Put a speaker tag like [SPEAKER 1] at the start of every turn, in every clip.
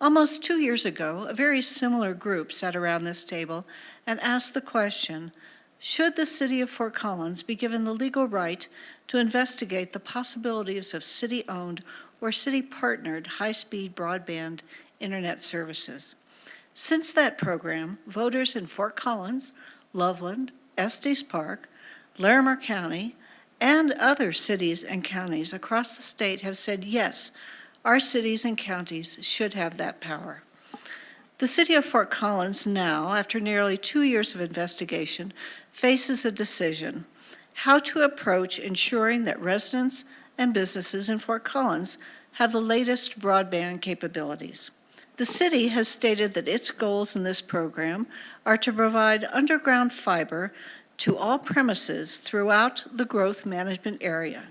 [SPEAKER 1] Almost 2 years ago, a very similar group sat around this table and asked the question, should the city of Fort Collins be given the legal right to investigate the possibilities of city-owned or city-partnered high-speed broadband internet services? Since that program, voters in Fort Collins, Loveland, Estes Park, Larimer County, and other cities and counties across the state have said yes, our cities and counties should have that power. The city of Fort Collins now, after nearly 2 years of investigation, faces a decision how to approach ensuring that residents and businesses in Fort Collins have the latest broadband capabilities. The city has stated that its goals in this program are to provide underground fiber to all premises throughout the growth management area,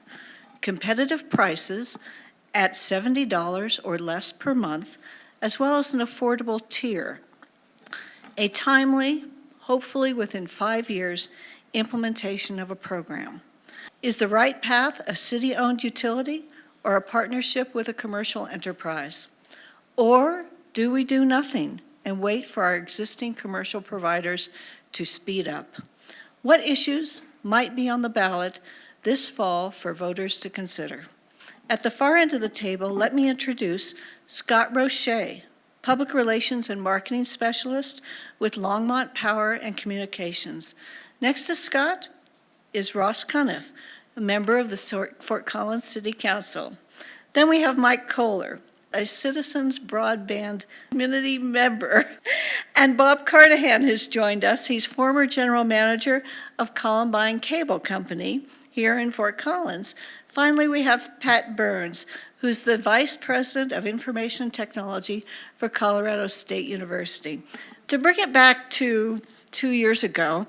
[SPEAKER 1] competitive prices at $70 or less per month, as well as an affordable tier, a timely, hopefully within 5 years, implementation of a program. Is the right path a city-owned utility or a partnership with a commercial enterprise? Or do we do nothing and wait for our existing commercial providers to speed up? What issues might be on the ballot this fall for voters to consider? At the far end of the table, let me introduce Scott Rochat, Public Relations and Marketing Specialist with Longmont Power and Communications. Next to Scott is Ross Cunniff, a member of the Fort Collins City Council. Then we have Mike Kohler, a Citizens Broadband Community member. And Bob Carnahan has joined us. He's former general manager of Columbine Cable Company here in Fort Collins. Finally, we have Pat Burns, who's the Vice President of Information Technology for Colorado State University. To bring it back to 2 years ago,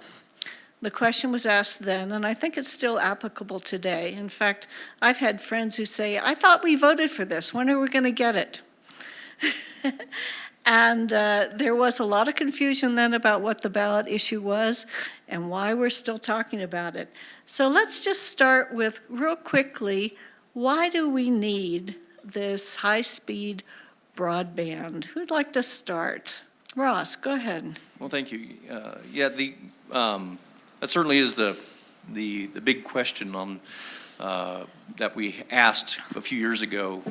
[SPEAKER 1] the question was asked then, and I think it's still applicable today. In fact, I've had friends who say, I thought we voted for this. When are we going to get it? And there was a lot of confusion then about what the ballot issue was and why we're still talking about it. So let's just start with, real quickly, why do we need this high-speed broadband? Who'd like to start? Ross, go ahead.
[SPEAKER 2] Well, thank you. That certainly is the big question on that we asked a few years ago,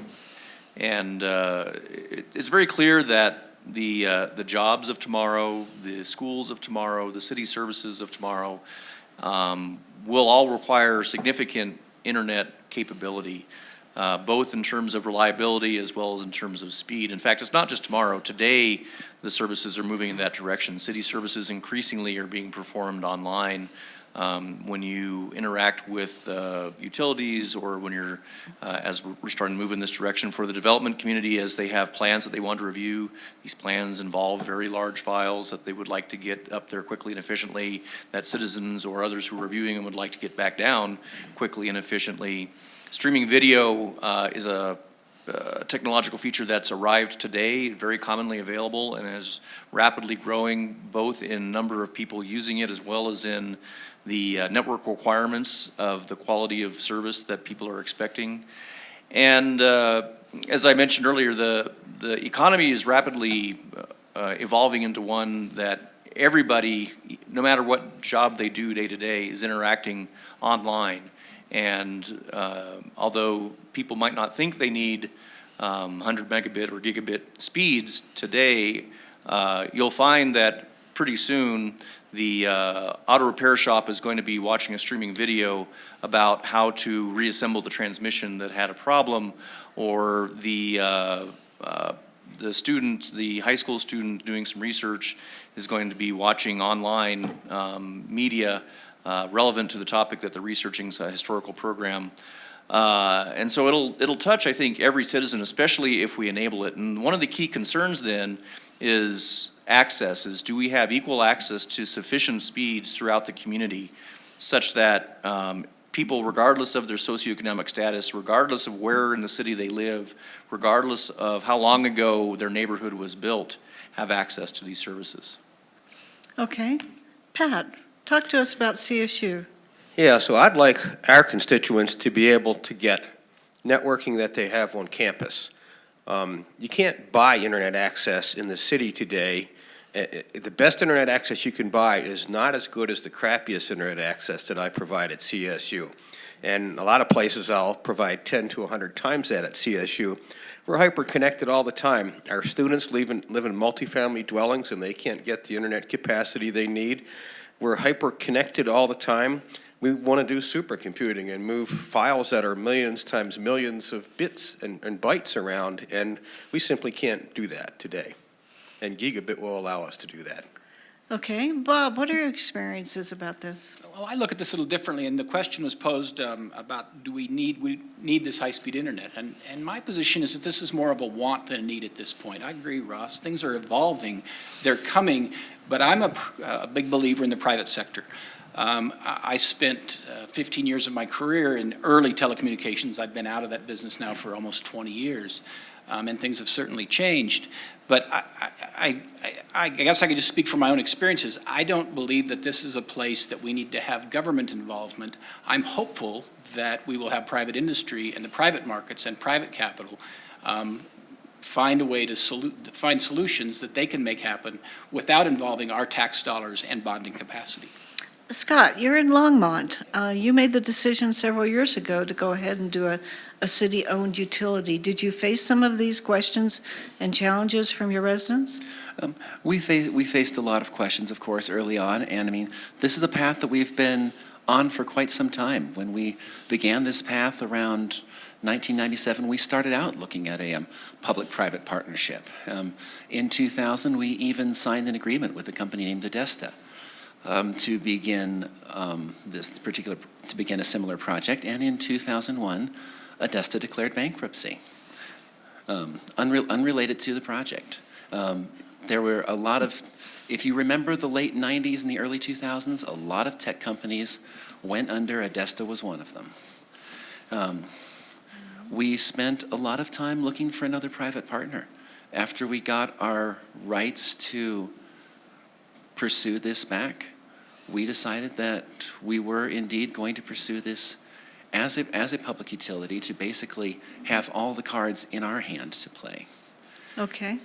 [SPEAKER 2] and it's very clear that the jobs of tomorrow, the schools of tomorrow, the city services of tomorrow will all require significant internet capability, both in terms of reliability as well as in terms of speed. In fact, it's not just tomorrow. Today, the services are moving in that direction. City services increasingly are being performed online. When you interact with utilities, or when you're, as we're starting to move in this direction for the development community, as they have plans that they want to review, these plans involve very large files that they would like to get up there quickly and efficiently, that citizens or others who are reviewing them would like to get back down quickly and efficiently. Streaming video is a technological feature that's arrived today, very commonly available, and is rapidly growing both in number of people using it as well as in the network requirements of the quality of service that people are expecting. And as I mentioned earlier, the economy is rapidly evolving into one that everybody, no matter what job they do day to day, is interacting online. And although people might not think they need 100 megabit or gigabit speeds today, you'll find that pretty soon the auto repair shop is going to be watching a streaming video about how to reassemble the transmission that had a problem, or the student, the high school student doing some research, is going to be watching online media relevant to the topic that they're researching, a historical program. And so it'll touch, I think, every citizen, especially if we enable it. And one of the key concerns then is access, is do we have equal access to sufficient speeds throughout the community, such that people, regardless of their socioeconomic status, regardless of where in the city they live, regardless of how long ago their neighborhood was built, have access to these services.
[SPEAKER 1] Okay. Pat, talk to us about CSU.
[SPEAKER 3] Yeah, so I'd like our constituents to be able to get networking that they have on campus. You can't buy internet access in the city today. The best internet access you can buy is not as good as the crappiest internet access that I provide at CSU. And a lot of places I'll provide 10 to 100 times that at CSU. We're hyper-connected all the time. Our students live in multifamily dwellings and they can't get the internet capacity they need. We're hyper-connected all the time. We want to do supercomputing and move files that are millions times millions of bits and bytes around, and we simply can't do that today. And gigabit will allow us to do that.
[SPEAKER 1] Okay, Bob, what are your experiences about this?
[SPEAKER 4] Well, I look at this a little differently, and the question was posed about do we need this high-speed internet? And my position is that this is more of a want than a need at this point. I agree, Ross. Things are evolving. They're coming, but I'm a big believer in the private sector. I spent 15 years of my career in early telecommunications. I've been out of that business now for almost 20 years, and things have certainly changed. But I guess I could just speak from my own experiences. I don't believe that this is a place that we need to have government involvement. I'm hopeful that we will have private industry and the private markets and private capital find a way to find solutions that they can make happen without involving our tax dollars and bonding capacity.
[SPEAKER 1] Scott, you're in Longmont. You made the decision several years ago to go ahead and do a city-owned utility. Did you face some of these questions and challenges from your residents?
[SPEAKER 5] We faced a lot of questions, of course, early on, and I mean, this is a path that we've been on for quite some time. When we began this path around 1997, we started out looking at a public-private partnership. In 2000, we even signed an agreement with a company named Adesta to begin a similar project, and in 2001, Adesta declared bankruptcy, unrelated to the project. There were a lot of, if you remember the late 90s and the early 2000s, a lot of tech companies went under. Adesta was one of them. We spent a lot of time looking for another private partner. After we got our rights to pursue this back, we decided that we were indeed going to pursue this as a public utility to basically have all the cards in our hand to play.
[SPEAKER 1] Okay.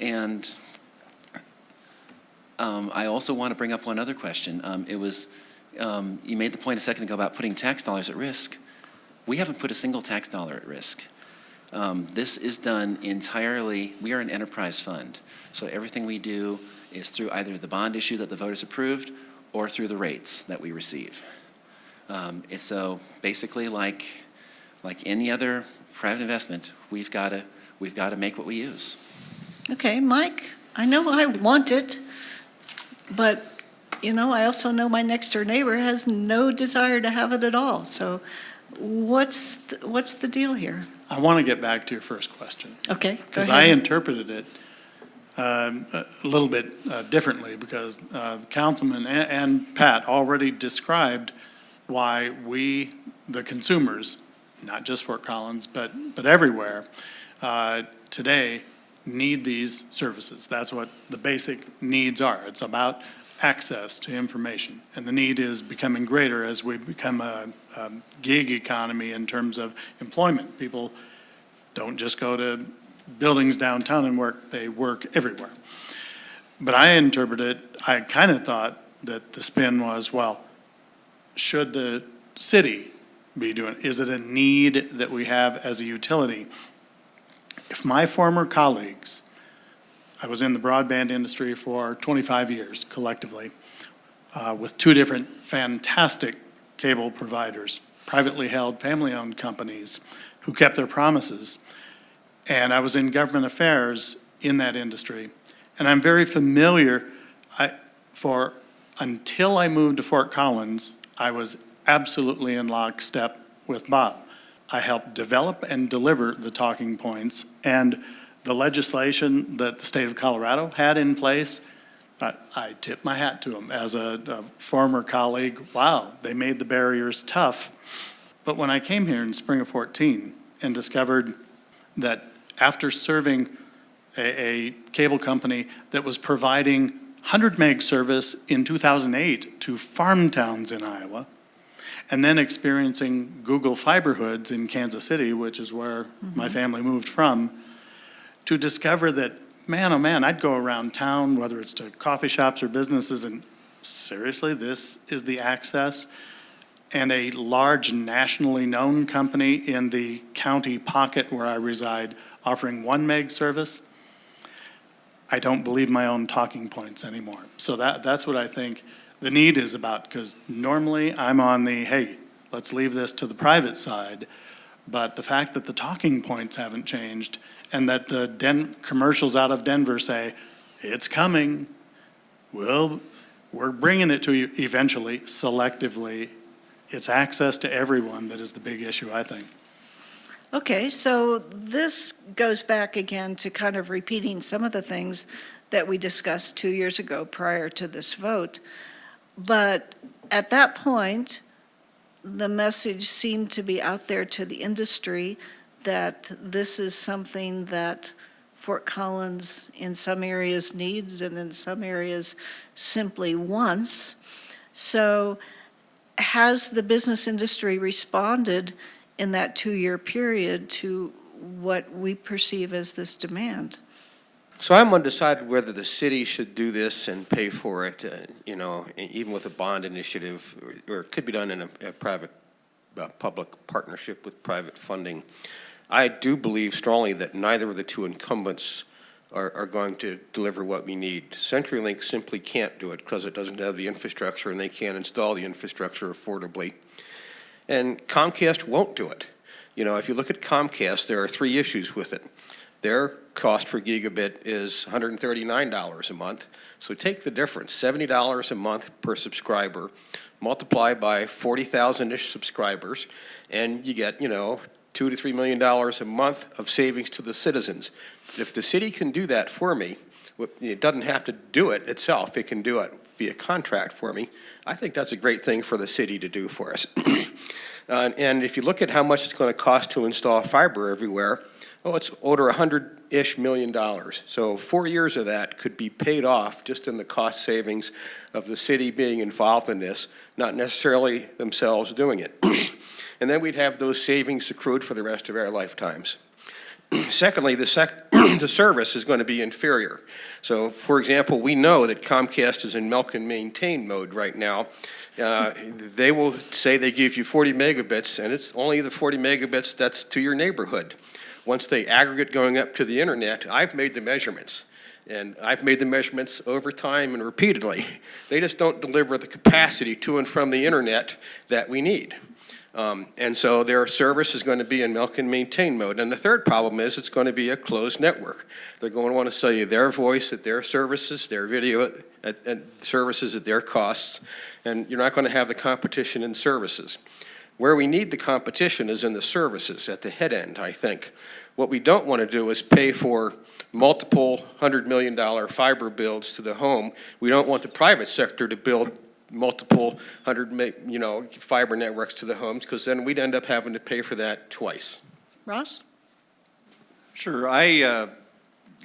[SPEAKER 5] And I also want to bring up one other question. You made the point a second ago about putting tax dollars at risk. We haven't put a single tax dollar at risk. This is done entirely, we are an enterprise fund. So everything we do is through either the bond issue that the voters approved or through the rates that we receive. It's so basically like any other private investment, we've got to make what we use.
[SPEAKER 1] Okay, Mike, I know I want it, but, you know, I also know my next door neighbor has no desire to have it at all. So what's the deal here?
[SPEAKER 6] I want to get back to your first question.
[SPEAKER 1] Okay, go
[SPEAKER 6] Because
[SPEAKER 1] ahead.
[SPEAKER 6] I interpreted it a little bit differently, because the councilman and Pat already described why we, the consumers, not just Fort Collins, but everywhere, today need these services. That's what the basic needs are. It's about access to information. And the need is becoming greater as we become a gig economy in terms of employment. People don't just go to buildings downtown and work, they work everywhere. But I interpreted, I kind of thought that the spin was, well, should the city be doing, is it a need that we have as a utility? If my former colleagues, I was in the broadband industry for 25 years collectively, with two different fantastic cable providers, privately held, family-owned companies who kept their promises. And I was in government affairs in that industry. And I'm very familiar, until I moved to Fort Collins, I was absolutely in lockstep with Bob. I helped develop and deliver the talking points, and the legislation that the state of Colorado had in place, I tip my hat to them as a former colleague. Wow, they made the barriers tough. But when I came here in spring of 14 and discovered that after serving a cable company that was providing 100 meg service in 2008 to farm towns in Iowa, and then experiencing Google fiber hoods in Kansas City, which is where my family moved from, to discover that, man, oh man, I'd go around town, whether it's to coffee shops or businesses, and seriously, this is the access? And a large nationally known company in the county pocket where I reside offering 1 meg service? I don't believe my own talking points anymore. So that's what I think the need is about, because normally I'm on the, hey, let's leave this to the private side. But the fact that the talking points haven't changed and that the commercials out of Denver say, it's coming, we're bringing it to you eventually, selectively. It's access to everyone that is the big issue, I think.
[SPEAKER 1] Okay, so this goes back again to kind of repeating some of the things that we discussed 2 years ago prior to this vote. But at that point, the message seemed to be out there to the industry that this is something that Fort Collins in some areas needs and in some areas simply wants. So has the business industry responded in that 2-year period to what we perceive as this demand?
[SPEAKER 3] So I'm undecided whether the city should do this and pay for it, even with a bond initiative, or it could be done in a private, public partnership with private funding. I do believe strongly that neither of the two incumbents are going to deliver what we need. CenturyLink simply can't do it because it doesn't have the infrastructure and they can't install the infrastructure affordably. And Comcast won't do it. If you look at Comcast, there are 3 issues with it. Their cost per gigabit is $139 a month. So take the difference, $70 a month per subscriber, multiply by 40,000-ish subscribers, and you get, $2 to $3 million a month of savings to the citizens. If the city can do that for me, it doesn't have to do it itself. It can do it via contract for me. I think that's a great thing for the city to do for us. And if you look at how much it's going to cost to install fiber everywhere, it's over $100-ish million. So 4 years of that could be paid off just in the cost savings of the city being involved in this, not necessarily themselves doing it. And then we'd have those savings accrued for the rest of our lifetimes. Secondly, the service is going to be inferior. So, for example, we know that Comcast is in milk and maintain mode right now. They will say they give you 40 megabits, and it's only the 40 megabits that's to your neighborhood. Once they aggregate going up to the internet, I've made the measurements. And I've made the measurements over time and repeatedly. They just don't deliver the capacity to and from the internet that we need. And so their service is going to be in milk and maintain mode. And the third problem is it's going to be a closed network. They're going to want to sell you their voice at their services, their video at services at their costs, and you're not going to have the competition in services. Where we need the competition is in the services at the head end, I think. What we don't want to do is pay for multiple $100 million fiber builds to the home. We don't want the private sector to build multiple fiber networks to the homes, because then we'd end up having to pay for that twice.
[SPEAKER 1] Ross?
[SPEAKER 2] Sure. I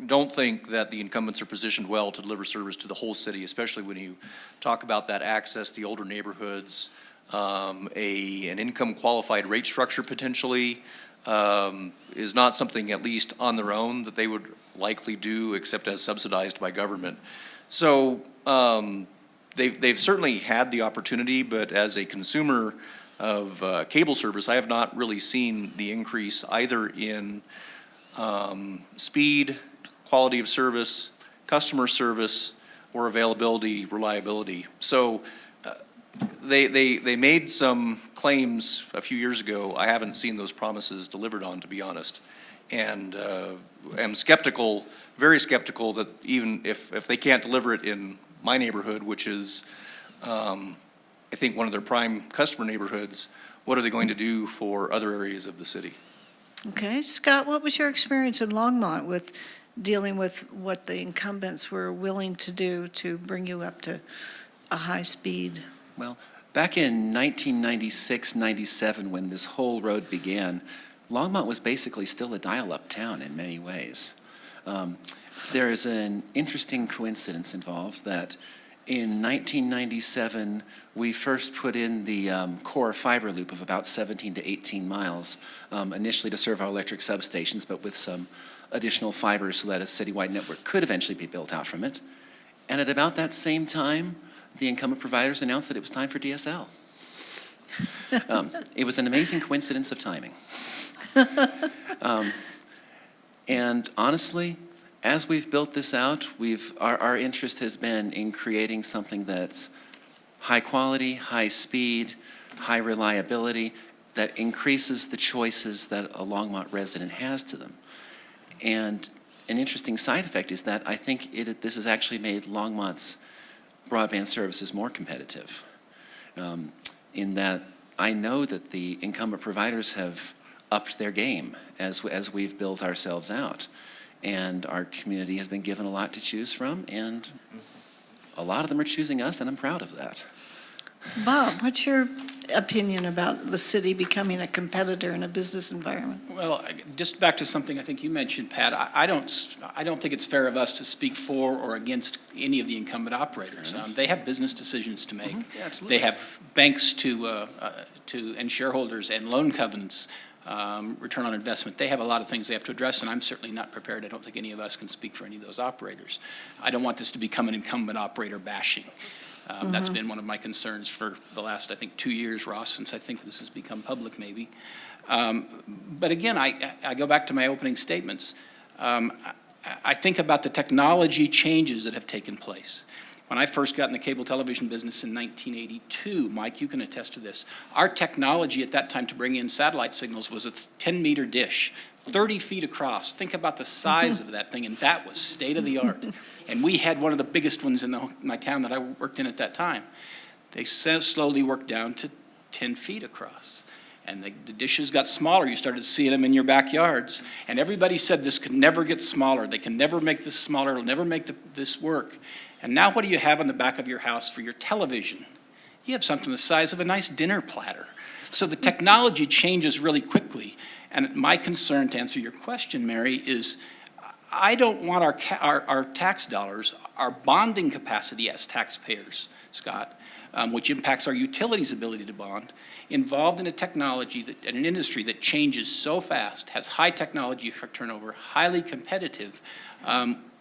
[SPEAKER 2] don't think that the incumbents are positioned well to deliver service to the whole city, especially when you talk about that access, the older neighborhoods, an income qualified rate structure potentially is not something, at least on their own, that they would likely do except as subsidized by government. So they've certainly had the opportunity, but as a consumer of cable service, I have not really seen the increase either in speed, quality of service, customer service, or availability, reliability. So they made some claims a few years ago. I haven't seen those promises delivered on, to be honest. And am skeptical, very skeptical, that even if they can't deliver it in my neighborhood, which is, I think, one of their prime customer neighborhoods, what are they going to do for other areas of the city?
[SPEAKER 1] Okay, Scott, what was your experience in Longmont with dealing with what the incumbents were willing to do to bring you up to a high speed?
[SPEAKER 5] Well, back in 1996-97, when this whole road began, Longmont was basically still a dial-up town in many ways. There is an interesting coincidence involved that in 1997, we first put in the core fiber loop of about 17 to 18 miles, initially to serve our electric substations, but with some additional fiber so that a citywide network could eventually be built out from it. And at about that same time, the incumbent providers announced that it was time for DSL. It was an amazing coincidence of timing. And honestly, as we've built this out, our interest has been in creating something that's high quality, high speed, high reliability, that increases the choices that a Longmont resident has to them. And an interesting side effect is that I think this has actually made Longmont's broadband services more competitive, in that I know that the incumbent providers have upped their game as we've built ourselves out. And our community has been given a lot to choose from, and a lot of them are choosing us, and I'm proud of that.
[SPEAKER 1] Bob, what's your opinion about the city becoming a competitor in a business environment?
[SPEAKER 4] Well, just back to something I think you mentioned, Pat, I don't think it's fair of us to speak for or against any of the incumbent operators. They have business decisions to make.
[SPEAKER 5] Yeah, absolutely.
[SPEAKER 4] They have banks and shareholders and loan covenants, return on investment. They have a lot of things they have to address, and I'm certainly not prepared. I don't think any of us can speak for any of those operators. I don't want this to become an incumbent operator bashing. That's been one of my concerns for the last, I think, 2 years, Ross, since I think this has become public maybe. But again, I go back to my opening statements. I think about the technology changes that have taken place. When I first got in the cable television business in 1982, Mike, you can attest to this, our technology at that time to bring in satellite signals was a 10-meter dish, 30 feet across. Think about the size of that thing, and that was state-of-the-art. And we had one of the biggest ones in my town that I worked in at that time. They slowly worked down to 10 feet across. And the dishes got smaller. You started seeing them in your backyards. And everybody said this could never get smaller. They can never make this smaller. It'll never make this work. And now what do you have on the back of your house for your television? You have something the size of a nice dinner platter. So the technology changes really quickly. And my concern, to answer your question, Mary, is I don't want our tax dollars, our bonding capacity as taxpayers, Scott, which impacts our utilities' ability to bond, involved in a technology and an industry that changes so fast, has high technology turnover, highly competitive,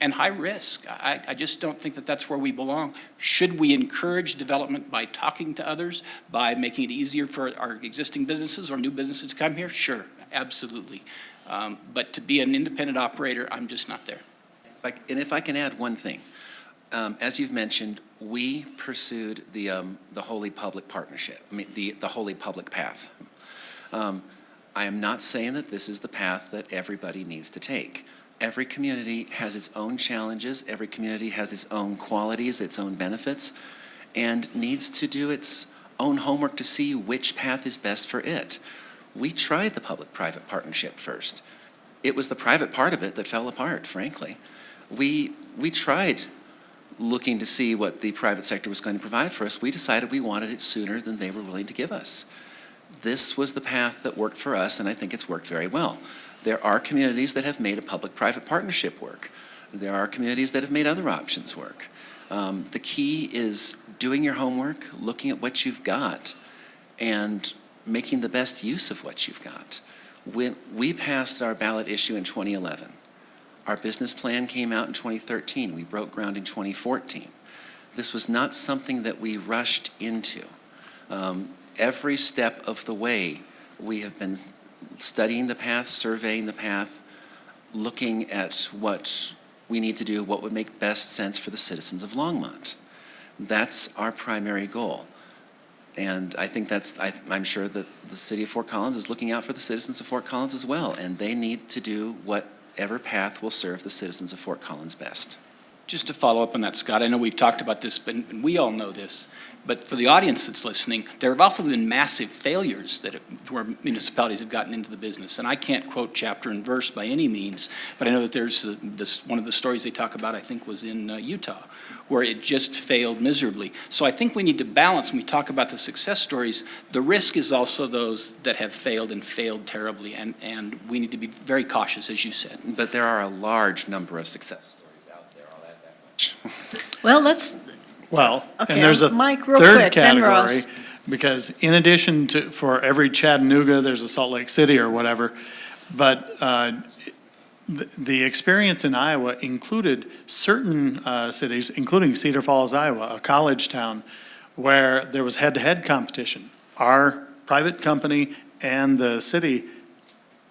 [SPEAKER 4] and high risk. I just don't think that that's where we belong. Should we encourage development by talking to others, by making it easier for our existing businesses or new businesses to come here? Sure, absolutely. But to be an independent operator, I'm just not there.
[SPEAKER 5] And if I can add one thing, as you've mentioned, we pursued the Holy Public Partnership, the Holy Public Path. I am not saying that this is the path that everybody needs to take. Every community has its own challenges, every community has its own qualities, its own benefits, and needs to do its own homework to see which path is best for it. We tried the public-private partnership first. It was the private part of it that fell apart, frankly. We tried looking to see what the private sector was going to provide for us. We decided we wanted it sooner than they were willing to give us. This was the path that worked for us, and I think it's worked very well. There are communities that have made a public-private partnership work. There are communities that have made other options work. The key is doing your homework, looking at what you've got, and making the best use of what you've got. When we passed our ballot issue in 2011, our business plan came out in 2013. We broke ground in 2014. This was not something that we rushed into. Every step of the way, we have been studying the path, surveying the path, looking at what we need to do, what would make best sense for the citizens of Longmont. That's our primary goal. And I think I'm sure that the city of Fort Collins is looking out for the citizens of Fort Collins as well, and they need to do whatever path will serve the citizens of Fort Collins best.
[SPEAKER 4] Just to follow up on that, Scott, I know we've talked about this, and we all know this, but for the audience that's listening, there have often been massive failures where municipalities have gotten into the business. And I can't quote chapter and verse by any means, but I know that there's one of the stories they talk about, I think, was in Utah, where it just failed miserably. So I think we need to balance, when we talk about the success stories, the risk is also those that have failed and failed terribly, and we need to be very cautious, as you said.
[SPEAKER 5] But there are a large number of success stories out there, I'll add that much.
[SPEAKER 1] Well, let's,
[SPEAKER 6] Well,
[SPEAKER 1] Okay,
[SPEAKER 6] and there's a
[SPEAKER 1] Mike, real
[SPEAKER 6] third
[SPEAKER 1] quick, then
[SPEAKER 6] category,
[SPEAKER 1] Ross.
[SPEAKER 6] because in addition to, for every Chattanooga, there's a Salt Lake City or whatever, but the experience in Iowa included certain cities, including Cedar Falls, Iowa, a college town, where there was head-to-head competition. Our private company and the city,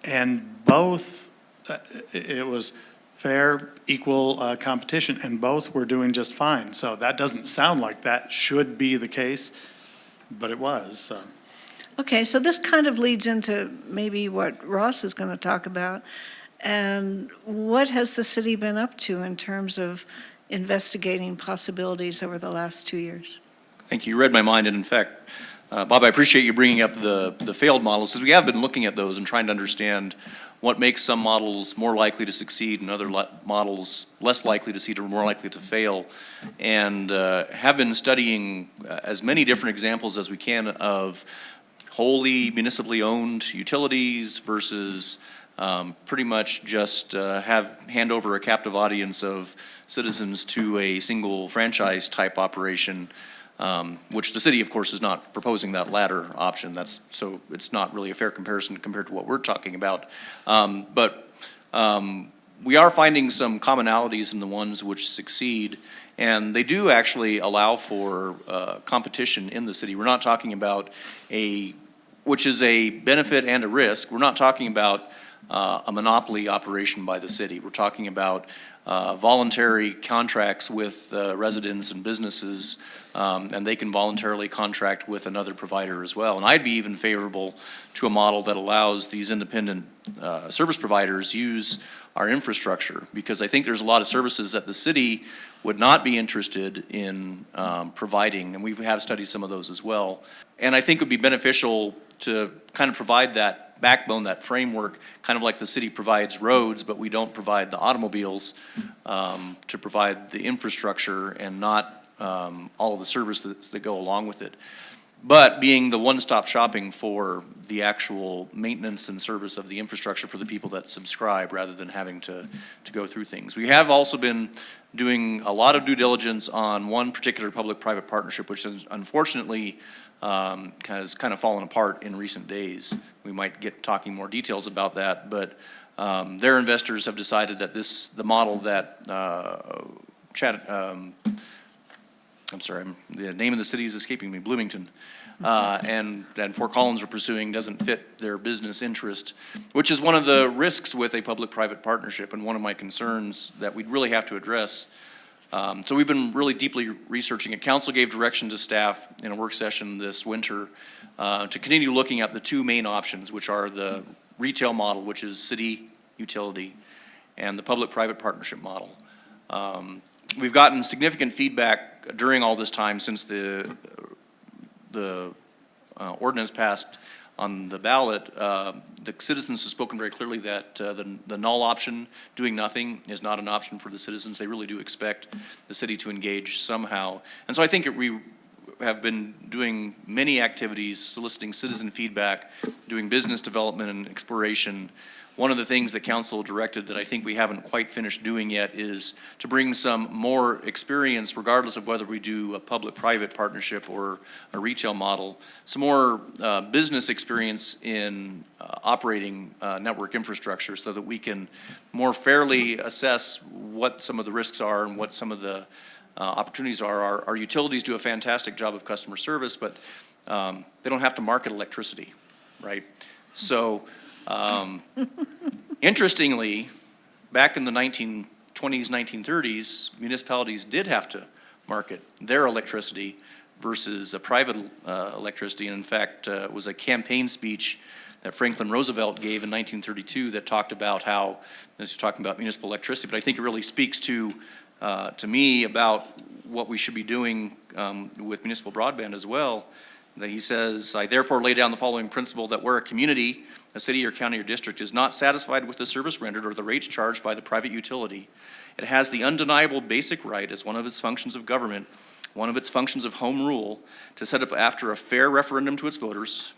[SPEAKER 6] and both, it was fair, equal competition, and both were doing just fine. So that doesn't sound like that should be the case, but it was, so.
[SPEAKER 1] Okay, so this kind of leads into maybe what Ross is going to talk about. And what has the city been up to in terms of investigating possibilities over the last 2 years?
[SPEAKER 2] Thank you. You read my mind, and in fact, Bob, I appreciate you bringing up the failed models, because we have been looking at those and trying to understand what makes some models more likely to succeed and other models less likely to succeed or more likely to fail, and have been studying as many different examples as we can of wholly municipally owned utilities versus pretty much just hand over a captive audience of citizens to a single franchise type operation, which the city, of course, is not proposing that latter option. So it's not really a fair comparison compared to what we're talking about. But we are finding some commonalities in the ones which succeed, and they do actually allow for competition in the city. We're not talking about which is a benefit and a risk. We're not talking about a monopoly operation by the city. We're talking about voluntary contracts with residents and businesses, and they can voluntarily contract with another provider as well. And I'd be even favorable to a model that allows these independent service providers use our infrastructure, because I think there's a lot of services that the city would not be interested in providing, and we have studied some of those as well. And I think it would be beneficial to kind of provide that backbone, that framework, kind of like the city provides roads, but we don't provide the automobiles, to provide the infrastructure and not all of the services that go along with it. But being the one-stop shopping for the actual maintenance and service of the infrastructure for the people that subscribe, rather than having to go through things. We have also been doing a lot of due diligence on one particular public-private partnership, which is unfortunately has kind of fallen apart in recent days. We might get talking more details about that, but their investors have decided that the model that I'm sorry, the name of the city is escaping me, Bloomington, and Fort Collins are pursuing doesn't fit their business interest, which is one of the risks with a public-private partnership, and one of my concerns that we'd really have to address. So we've been really deeply researching it. Council gave direction to staff in a work session this winter to continue looking at the two main options, which are the retail model, which is city utility, and the public-private partnership model. We've gotten significant feedback during all this time since the ordinance passed on the ballot. The citizens have spoken very clearly that the null option, doing nothing, is not an option for the citizens. They really do expect the city to engage somehow. And so I think we have been doing many activities, soliciting citizen feedback, doing business development and exploration. One of the things that council directed that I think we haven't quite finished doing yet is to bring some more experience, regardless of whether we do a public-private partnership or a retail model, some more business experience in operating network infrastructure, so that we can more fairly assess what some of the risks are and what some of the opportunities are. Our utilities do a fantastic job of customer service, but they don't have to market electricity, right? So interestingly, back in the 1920s, 1930s, municipalities did have to market their electricity versus a private electricity. And in fact, it was a campaign speech that Franklin Roosevelt gave in 1932 that talked about how, this is talking about municipal electricity, but I think it really speaks to me about what we should be doing with municipal broadband as well. That he says, I therefore lay down the following principle, that where a community, a city or county or district, is not satisfied with the service rendered or the rates charged by the private utility, it has the undeniable basic right, as one of its functions of government, one of its functions of home rule, to set up, after a fair referendum to its voters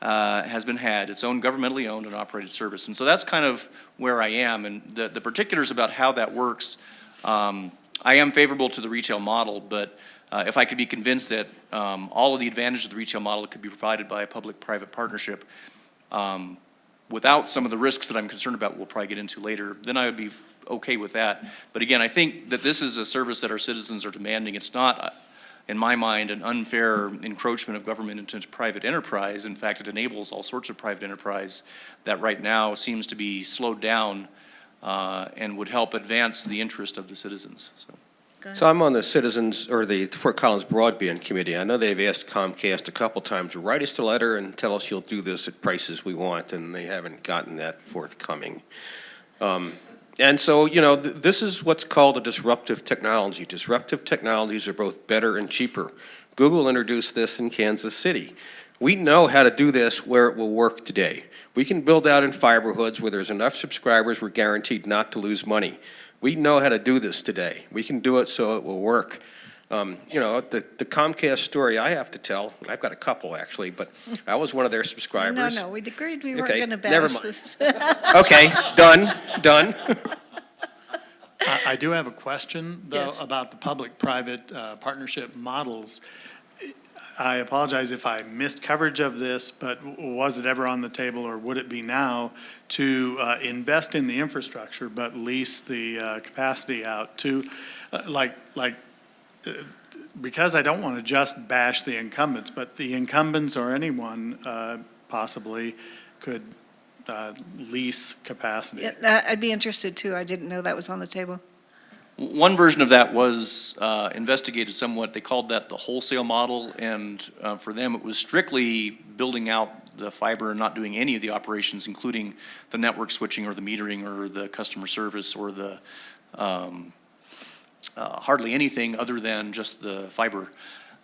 [SPEAKER 2] has been had, its own governmentally owned and operated service. And so that's kind of where I am, and the particulars about how that works, I am favorable to the retail model, but if I could be convinced that all of the advantages of the retail model could be provided by a public-private partnership, without some of the risks that I'm concerned about, we'll probably get into later, then I would be okay with that. But again, I think that this is a service that our citizens are demanding. It's not, in my mind, an unfair encroachment of government into private enterprise. In fact, it enables all sorts of private enterprise that right now seems to be slowed down and would help advance the interest of the citizens.
[SPEAKER 3] So I'm on the Citizens, or the Fort Collins Broadband Committee. I know they've asked Comcast a couple times to write us a letter and tell us you'll do this at prices we want, and they haven't gotten that forthcoming. And so, you know, this is what's called a disruptive technology. Disruptive technologies are both better and cheaper. Google introduced this in Kansas City. We know how to do this where it will work today. We can build out in fiber hoods where there's enough subscribers, we're guaranteed not to lose money. We know how to do this today. We can do it so it will work. You know, the Comcast story I have to tell, I've got a couple actually, but I was one of their subscribers.
[SPEAKER 1] No, we agreed we weren't
[SPEAKER 3] Okay,
[SPEAKER 1] going to
[SPEAKER 3] never
[SPEAKER 1] bash
[SPEAKER 3] mind.
[SPEAKER 1] this.
[SPEAKER 3] Okay, done.
[SPEAKER 6] I do have a question, though,
[SPEAKER 1] Yes.
[SPEAKER 6] about the public-private partnership models. I apologize if I missed coverage of this, but was it ever on the table, or would it be now, to invest in the infrastructure but lease the capacity out to, because I don't want to just bash the incumbents, but the incumbents or anyone possibly could lease capacity?
[SPEAKER 1] Yeah, I'd be interested too. I didn't know that was on the table.
[SPEAKER 2] One version of that was investigated somewhat. They called that the wholesale model, and for them, it was strictly building out the fiber and not doing any of the operations, including the network switching or the metering or the customer service or the hardly anything other than just the fiber.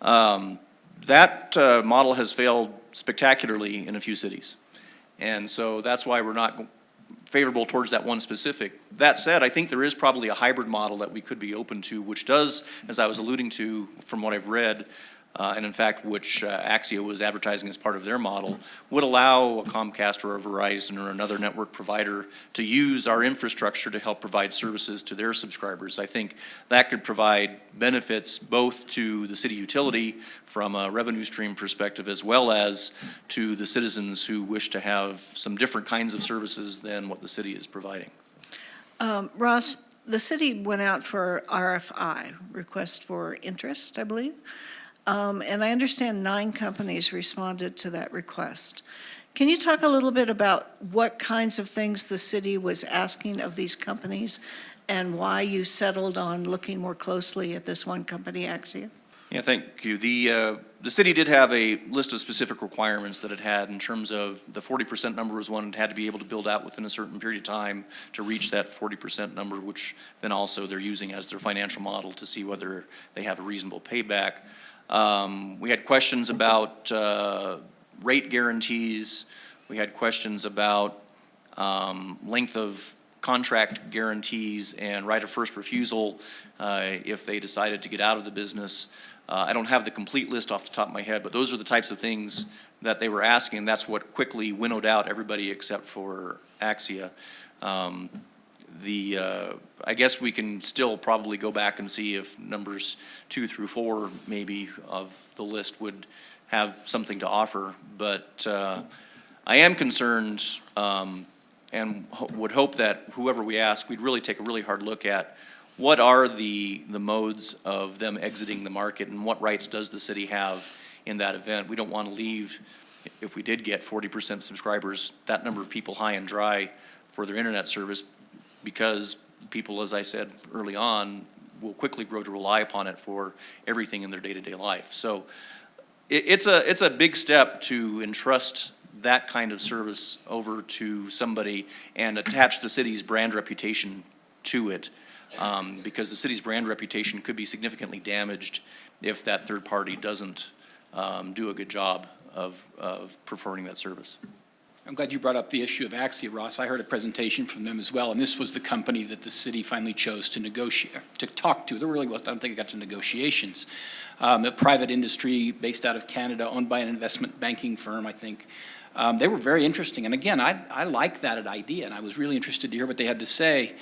[SPEAKER 2] That model has failed spectacularly in a few cities. And so that's why we're not favorable towards that one specific. That said, I think there is probably a hybrid model that we could be open to, which does, as I was alluding to from what I've read, and in fact, which Axia was advertising as part of their model, would allow a Comcast or a Verizon or another network provider to use our infrastructure to help provide services to their subscribers. I think that could provide benefits both to the city utility from a revenue stream perspective, as well as to the citizens who wish to have some different kinds of services than what the city is providing.
[SPEAKER 1] Ross, the city went out for RFI, request for interest, I believe. And I understand 9 companies responded to that request. Can you talk a little bit about what kinds of things the city was asking of these companies and why you settled on looking more closely at this one company, Axia?
[SPEAKER 2] Yeah, thank you. The city did have a list of specific requirements that it had in terms of the 40% number was one it had to be able to build out within a certain period of time to reach that 40% number, which then also they're using as their financial model to see whether they have a reasonable payback. We had questions about rate guarantees. We had questions about length of contract guarantees and right of first refusal if they decided to get out of the business. I don't have the complete list off the top of my head, but those are the types of things that they were asking, and that's what quickly winnowed out everybody except for Axia. I guess we can still probably go back and see if numbers 2 through 4 maybe of the list would have something to offer, but I am concerned and would hope that whoever we ask, we'd really take a really hard look at what are the modes of them exiting the market and what rights does the city have in that event. We don't want to leave, if we did get 40% subscribers, that number of people high and dry for their internet service, because people, as I said early on, will quickly grow to rely upon it for everything in their day-to-day life. So it's a big step to entrust that kind of service over to somebody and attach the city's brand reputation to it, because the city's brand reputation could be significantly damaged if that third party doesn't do a good job of performing that service.
[SPEAKER 4] I'm glad you brought up the issue of Axia, Ross. I heard a presentation from them as well, and this was the company that the city finally chose to negotiate, to talk to. There really was, I don't think it got to negotiations. A private industry based out of Canada, owned by an investment banking firm, I think. They were very interesting, and again, I like that idea, and I was really interested to hear what they had to say.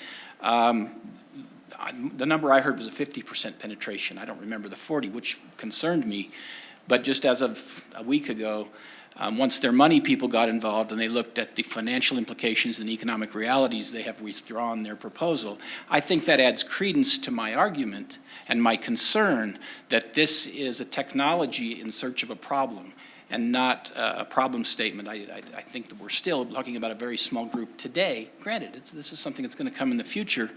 [SPEAKER 4] The number I heard was a 50% penetration. I don't remember the 40, which concerned me, but just as of a week ago, Once their money people got involved and they looked at the financial implications and economic realities, they have withdrawn their proposal. I think that adds credence to my argument and my concern that this is a technology in search of a problem and not a problem statement. I think that we're still talking about a very small group today. Granted, this is something that's going to come in the future,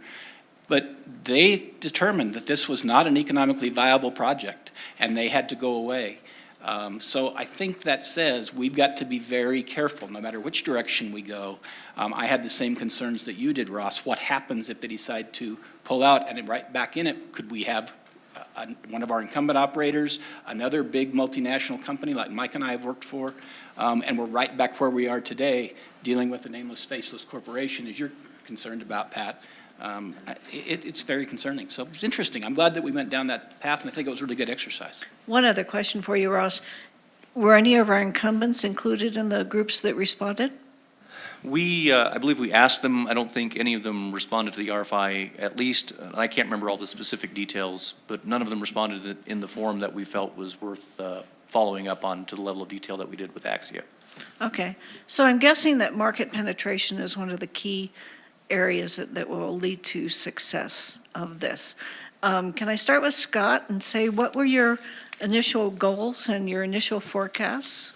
[SPEAKER 4] but they determined that this was not an economically viable project, and they had to go away. So I think that says we've got to be very careful, no matter which direction we go. I had the same concerns that you did, Ross. What happens if they decide to pull out and right back in it? Could we have one of our incumbent operators, another big multinational company like Mike and I have worked for, and we're right back where we are today, dealing with a nameless, faceless corporation, as you're concerned about, Pat. It's very concerning. So it's interesting. I'm glad that we went down that path, and I think it was a really good exercise.
[SPEAKER 1] One other question for you, Ross. Were any of our incumbents included in the groups that responded?
[SPEAKER 2] I believe we asked them. I don't think any of them responded to the RFI, at least. I can't remember all the specific details, but none of them responded in the form that we felt was worth following up on to the level of detail that we did with Axia.
[SPEAKER 1] Okay. So I'm guessing that market penetration is one of the key areas that will lead to success of this. Can I start with Scott and say, what were your initial goals and your initial forecasts?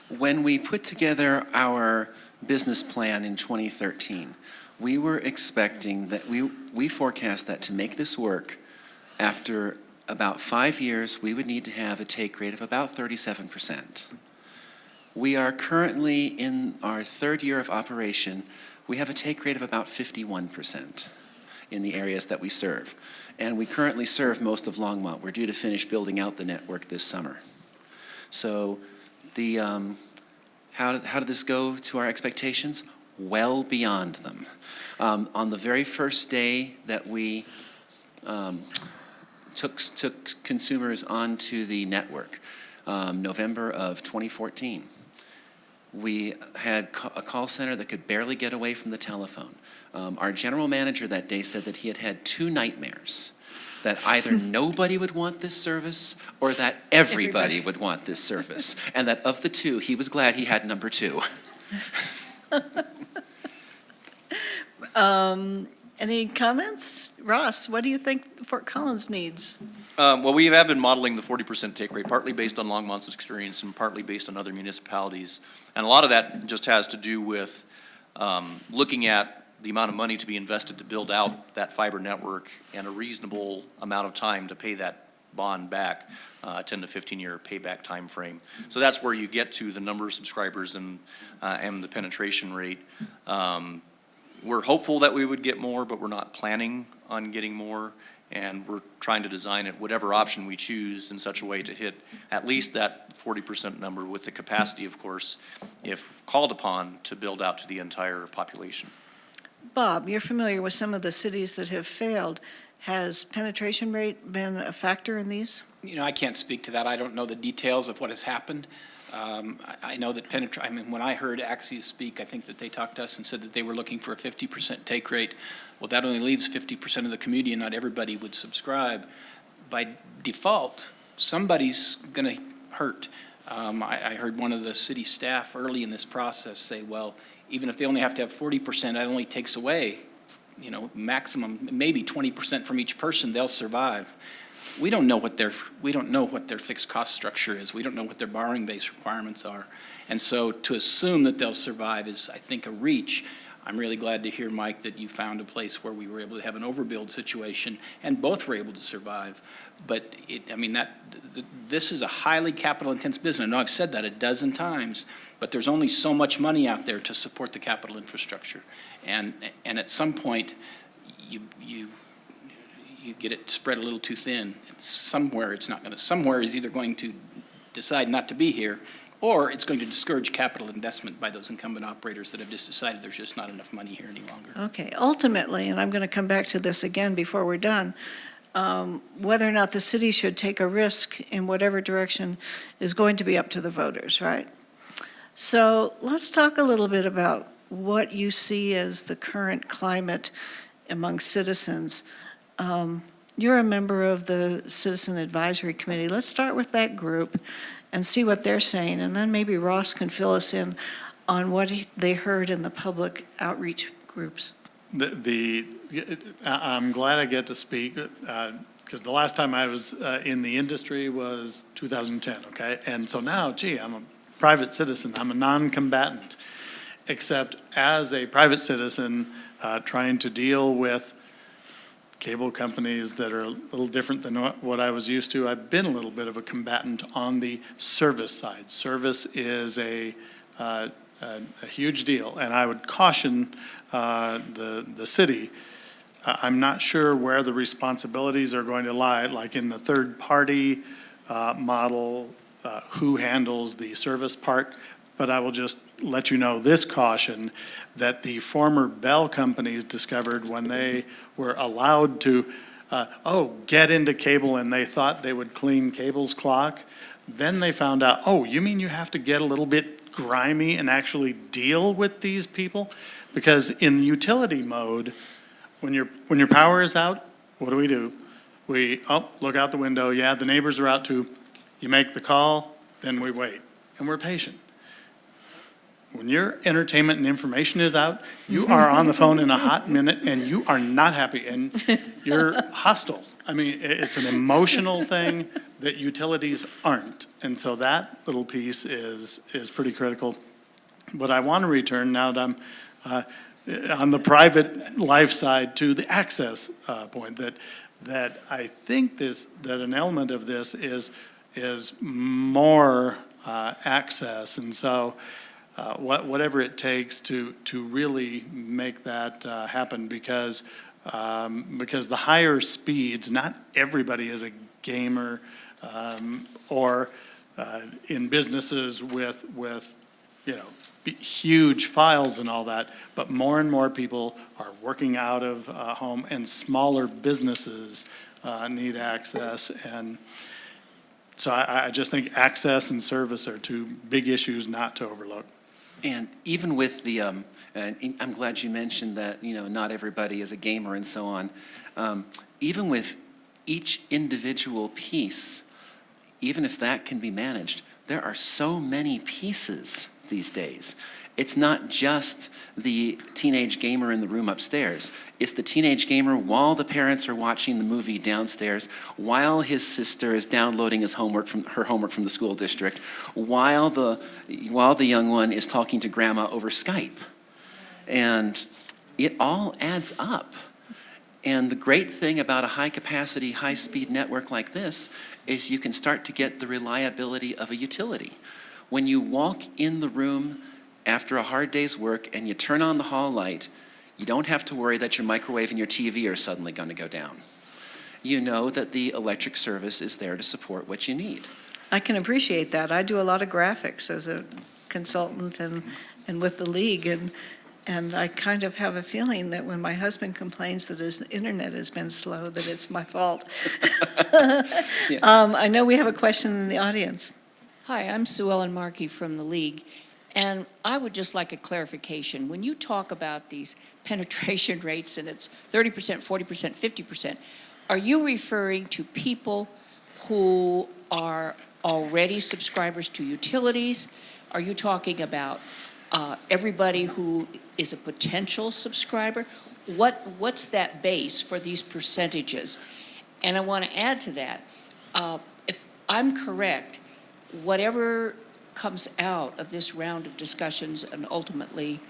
[SPEAKER 5] When we put together our business plan in 2013, we were expecting that we forecast that to make this work, after about 5 years, we would need to have a take rate of about 37%. We are currently in our 3rd year of operation. We have a take rate of about 51% in the areas that we serve. And we currently serve most of Longmont. We're due to finish building out the network this summer. So how did this go to our expectations? Well beyond them. On the very first day that we took consumers onto the network, November of 2014, we had a call center that could barely get away from the telephone. Our general manager that day said that he had had 2 nightmares, that either nobody would want this service or that everybody would want this service, and that of the 2, he was glad he had number 2.
[SPEAKER 1] Any comments? Ross, what do you think Fort Collins needs?
[SPEAKER 2] Well, we have been modeling the 40% take rate, partly based on Longmont's experience and partly based on other municipalities. And a lot of that just has to do with looking at the amount of money to be invested to build out that fiber network and a reasonable amount of time to pay that bond back, 10 to 15-year payback time frame. So that's where you get to the number of subscribers and the penetration rate. We're hopeful that we would get more, but we're not planning on getting more. And we're trying to design it, whatever option we choose, in such a way to hit at least that 40% number, with the capacity, of course, if called upon, to build out to the entire population.
[SPEAKER 1] Bob, you're familiar with some of the cities that have failed. Has penetration rate been a factor in these?
[SPEAKER 4] You know, I can't speak to that. I don't know the details of what has happened. I know that when I heard Axia speak, I think that they talked to us and said that they were looking for a 50% take rate. Well, that only leaves 50% of the community, and not everybody would subscribe. By default, somebody's going to hurt. I heard one of the city staff early in this process say, well, even if they only have to have 40%, that only takes away, maximum, maybe 20% from each person, they'll survive. We don't know what their fixed cost structure is. We don't know what their borrowing base requirements are. And so to assume that they'll survive is, I think, a reach. I'm really glad to hear, Mike, that you found a place where we were able to have an overbuild situation and both were able to survive. But this is a highly capital-intense business. I know I've said that a dozen times, but there's only so much money out there to support the capital infrastructure. And at some point, you get it spread a little too thin. Somewhere is either going to decide not to be here, or it's going to discourage capital investment by those incumbent operators that have just decided there's just not enough money here any longer.
[SPEAKER 1] Okay, ultimately, and I'm going to come back to this again before we're done, whether or not the city should take a risk in whatever direction is going to be up to the voters, right? So let's talk a little bit about what you see as the current climate among citizens. You're a member of the Citizen Advisory Committee. Let's start with that group and see what they're saying, and then maybe Ross can fill us in on what they heard in the public outreach groups.
[SPEAKER 6] I'm glad I get to speak, because the last time I was in the industry was 2010, okay? And so now, gee, I'm a private citizen, I'm a non-combatant, except as a private citizen trying to deal with cable companies that are a little different than what I was used to. I've been a little bit of a combatant on the service side. Service is a huge deal, and I would caution the city. I'm not sure where the responsibilities are going to lie, like in the third-party model, who handles the service part, but I will just let you know this caution, that the former Bell companies discovered when they were allowed to, get into cable and they thought they would clean cable's clock. Then they found out, oh, you mean you have to get a little bit grimy and actually deal with these people? Because in utility mode, when your power is out, what do? We look out the window, yeah, the neighbors are out too. You make the call, then we wait, and we're patient. When your entertainment and information is out, you are on the phone in a hot minute, and you are not happy, and you're hostile. I mean, it's an emotional thing that utilities aren't, and so that little piece is pretty critical. But I want to return, now that I'm on the private life side, to the access point, that I think that an element of this is more access, and so whatever it takes to really make that happen, because the higher speeds, not everybody is a gamer, or in businesses with huge files and all that, but more and more people are working out of home, and smaller businesses need access. And so I just think access and service are two big issues not to overlook.
[SPEAKER 5] And even with the, and I'm glad you mentioned that, not everybody is a gamer and so on. Even with each individual piece, even if that can be managed, there are so many pieces these days. It's not just the teenage gamer in the room upstairs. It's the teenage gamer while the parents are watching the movie downstairs, while his sister is downloading her homework from the school district, while the young one is talking to grandma over Skype. And it all adds up. And the great thing about a high-capacity, high-speed network like this is you can start to get the reliability of a utility. When you walk in the room after a hard day's work and you turn on the hall light, you don't have to worry that your microwave and your TV are suddenly going to go down. You know that the electric service is there to support what you need.
[SPEAKER 1] I can appreciate that. I do a lot of graphics as a consultant and with the league, and I kind of have a feeling that when my husband complains that his internet has been slow, that it's my fault.
[SPEAKER 5] Yeah.
[SPEAKER 1] I know we have a question in the audience.
[SPEAKER 7] Hi, I'm Sue Ellen Markey from the League, and I would just like a clarification. When you talk about these penetration rates, and it's 30%, 40%, 50%, are you referring to people who are already subscribers to utilities? Are you talking about everybody who is a potential subscriber? What's that base for these percentages? And I want to add to that, if I'm correct, whatever comes out of this round of discussions and ultimately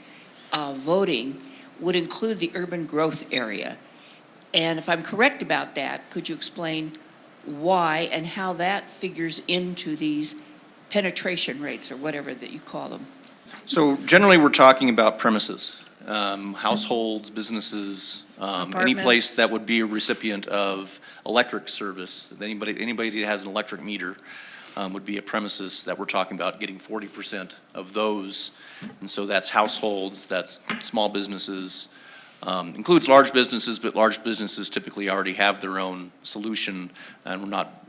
[SPEAKER 7] voting would include the urban growth area. And if I'm correct about that, could you explain why and how that figures into these penetration rates, or whatever that you call them?
[SPEAKER 2] So generally, we're talking about premises, households, businesses, any place
[SPEAKER 1] Apartments.
[SPEAKER 2] that would be a recipient of electric service. Anybody that has an electric meter would be a premises that we're talking about getting 40% of those. And so that's households, that's small businesses, includes large businesses, but large businesses typically already have their own solution, and we're not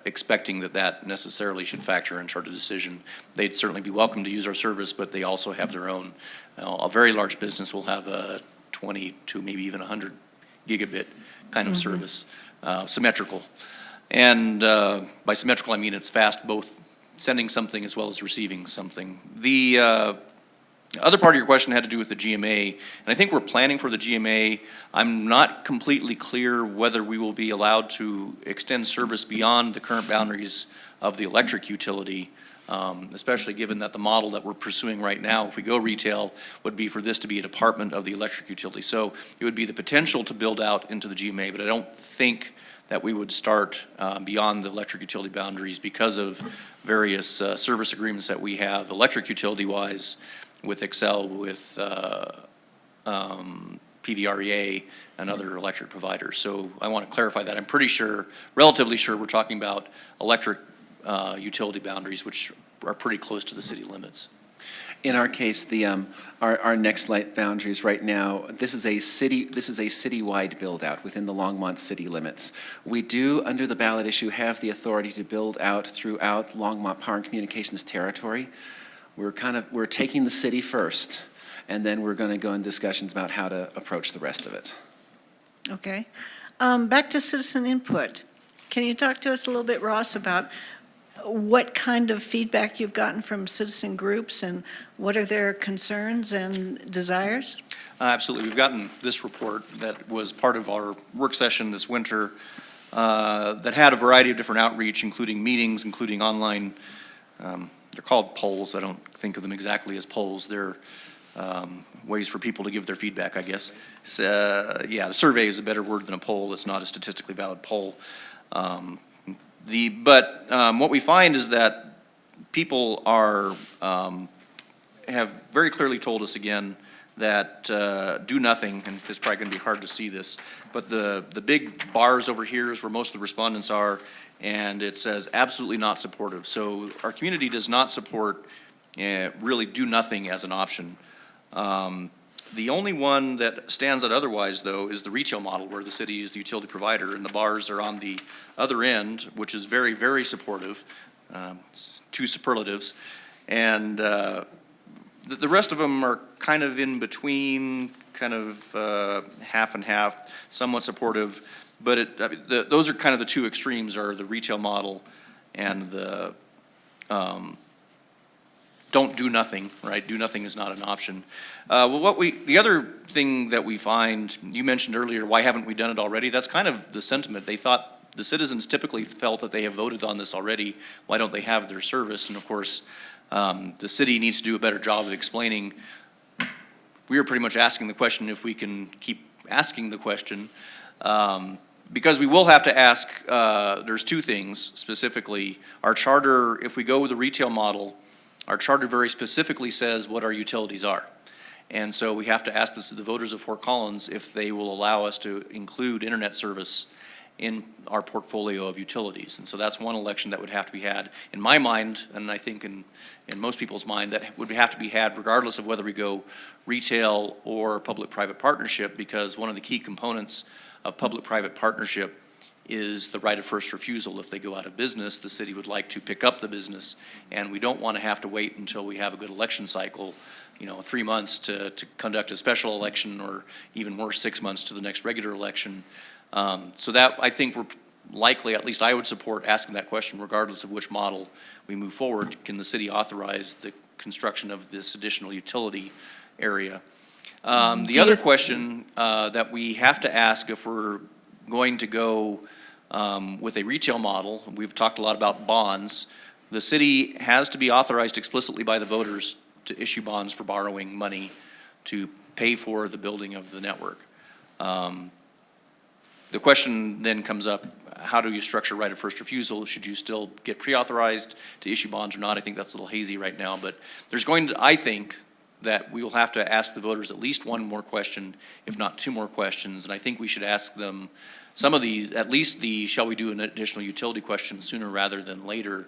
[SPEAKER 2] expecting that necessarily should factor into our decision. They'd certainly be welcome to use our service, but they also have their own. A very large business will have a 20 to maybe even 100 gigabit kind of service, symmetrical. And by symmetrical, I mean it's fast both sending something as well as receiving something. The other part of your question had to do with the GMA, and I think we're planning for the GMA. I'm not completely clear whether we will be allowed to extend service beyond the current boundaries of the electric utility, especially given that the model that we're pursuing right now, if we go retail, would be for this to be a department of the electric utility. So it would be the potential to build out into the GMA, but I don't think that we would start beyond the electric utility boundaries because of various service agreements that we have, electric utility-wise, with Excel, with PVREA, and other electric providers. So I want to clarify that. I'm pretty sure, relatively sure, we're talking about electric utility boundaries, which are pretty close to the city limits.
[SPEAKER 5] In our case, our next light boundaries right now, this is a citywide build-out within the Longmont city limits. We do, under the ballot issue, have the authority to build out throughout Longmont Power and Communications territory. We're taking the city first, and then we're going to go in discussions about how to approach the rest of it.
[SPEAKER 1] Okay. Back to citizen input. Can you talk to us a little bit, Ross, about what kind of feedback you've gotten from citizen groups and what are their concerns and desires?
[SPEAKER 2] Absolutely. We've gotten this report that was part of our work session this winter that had a variety of different outreach, including meetings, including online. They're called polls. I don't think of them exactly as polls. They're ways for people to give their feedback, I guess. So, yeah, the survey is a better word than a poll. It's not a statistically valid poll. What we find is that people have very clearly told us again that do nothing, and it's probably going to be hard to see this, but the big bars over here is where most of the respondents are, and it says absolutely not supportive. So our community does not support really do nothing as an option. The only one that stands out otherwise, though, is the retail model, where the city is the utility provider, and the bars are on the other end, which is very, very supportive. It's two superlatives. And the rest of them are kind of in between, kind of half and half, somewhat supportive. But those are kind of the two extremes, are the retail model and the don't do nothing, right? Do nothing is not an option. The other thing that we find, you mentioned earlier, why haven't we done it already? That's kind of the sentiment. They thought, the citizens typically felt that they have voted on this already. Why don't they have their service? And of course, the city needs to do a better job of explaining. We are pretty much asking the question if we can keep asking the question. Because we will have to ask, there's two things specifically. Our charter, if we go with the retail model, our charter very specifically says what our utilities are. And so we have to ask the voters of Fort Collins if they will allow us to include internet service in our portfolio of utilities. And so that's one election that would have to be had, in my mind, and I think in most people's mind, that would have to be had regardless of whether we go retail or public-private partnership, because one of the key components of public-private partnership is the right of first refusal. If they go out of business, the city would like to pick up the business, and we don't want to have to wait until we have a good election cycle, 3 months to conduct a special election, or even worse, 6 months to the next regular election. So that, I think, we're likely, at least I would support asking that question regardless of which model we move forward. Can the city authorize the construction of this additional utility area? The other question that we have to ask if we're going to go with a retail model, we've talked a lot about bonds. The city has to be authorized explicitly by the voters to issue bonds for borrowing money to pay for the building of the network. The question then comes up, how do you structure right of first refusal? Should you still get pre-authorized to issue bonds or not? I think that's a little hazy right now, but there's going to, I think, that we will have to ask the voters at least one more question, if not two more questions, and I think we should ask them some of these, at least the shall we do an additional utility question sooner rather than later,